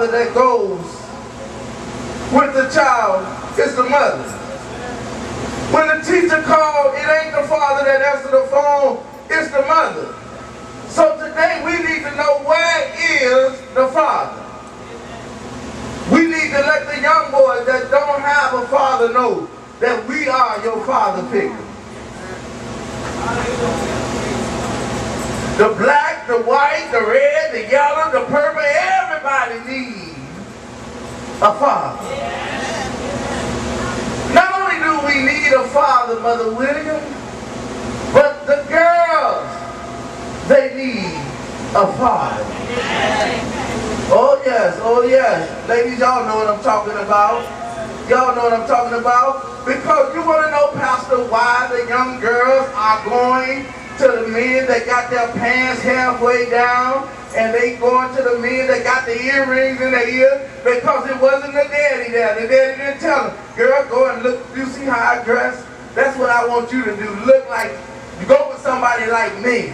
father that goes with the child, it's the mother. When the teacher calls, it ain't the father that answers the phone, it's the mother. So today we need to know, where is the father? We need to let the young boys that don't have a father know that we are your father figure. The black, the white, the red, the yellow, the purple, everybody needs a father. Not only do we need a father, Mother William, but the girls, they need a father. Oh yes, oh yes. Ladies, y'all know what I'm talking about. Y'all know what I'm talking about. Because you want to know, Pastor, why the young girls are going to the men that got their pants halfway down, and they going to the men that got the earrings in their ears, because it wasn't the daddy there. The daddy didn't tell them, girl, go and look, you see how I dress? That's what I want you to do. Look like, you go with somebody like me.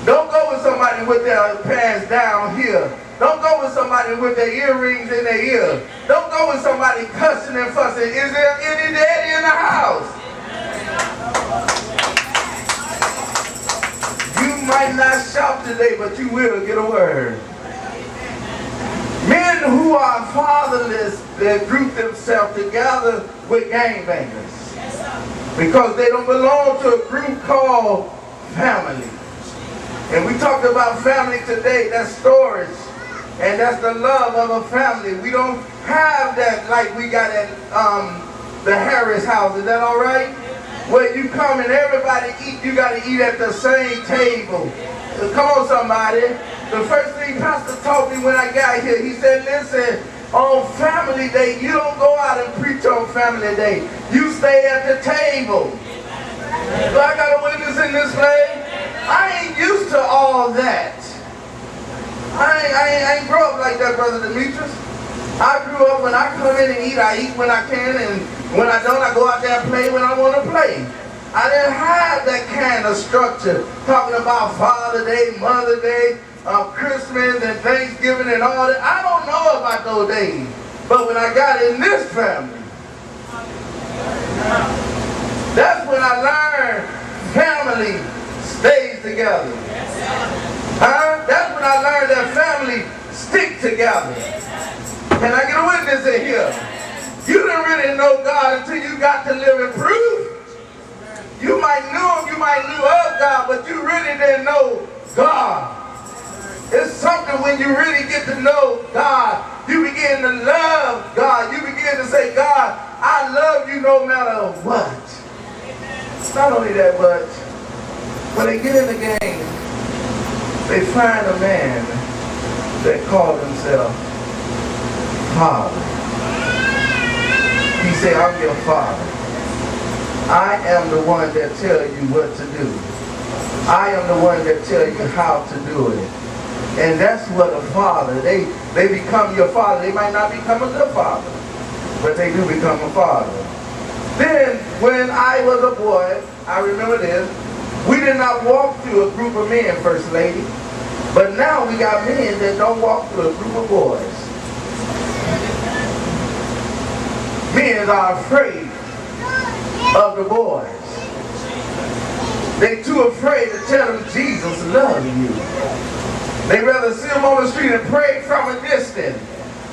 Don't go with somebody with their pants down here. Don't go with somebody with their earrings in their ear. Don't go with somebody cussing and fussing. Is there any daddy in the house? You might not shout today, but you will get a word. Men who are fatherless, they group themselves together with gangbangers. Because they don't belong to a group called family. And we talked about family today, that's storage. And that's the love of a family. We don't have that like we got at the Harris house. Is that all right? Where you come and everybody eat, you got to eat at the same table. Come on, somebody. The first thing Pastor told me when I got here, he said, listen, on Family Day, you don't go out and preach on Family Day. You stay at the table. So I got a witness in this place. I ain't used to all that. I ain't grow up like that, Brother Demetrius. I grew up when I come in and eat, I eat when I can, and when I don't, I go out there and play when I want to play. I didn't have that kind of structure, talking about Father Day, Mother Day, Christmas and Thanksgiving and all that. I don't know about those days. But when I got in this family, that's when I learned family stays together. That's when I learned that family stick together. Can I get a witness in here? You didn't really know God until you got to live in proof. You might know him, you might knew of God, but you really didn't know God. It's something when you really get to know God, you begin to love God. You begin to say, God, I love you no matter what. Not only that, but when they get in the game, they find a man that called himself Father. He said, I'm your father. I am the one that tell you what to do. I am the one that tell you how to do it. And that's what a father, they become your father. They might not become a good father, but they do become a father. Then, when I was a boy, I remember this, we did not walk through a group of men, First Lady. But now we got men that don't walk through a group of boys. Men are afraid of the boys. They too afraid to tell them Jesus loves you. They rather see them on the street and pray from a distance.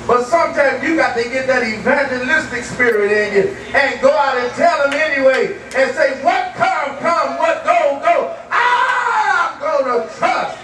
But sometimes you got to get that evangelistic spirit in you and go out and tell them anyway and say, what come, what go. I'm going to trust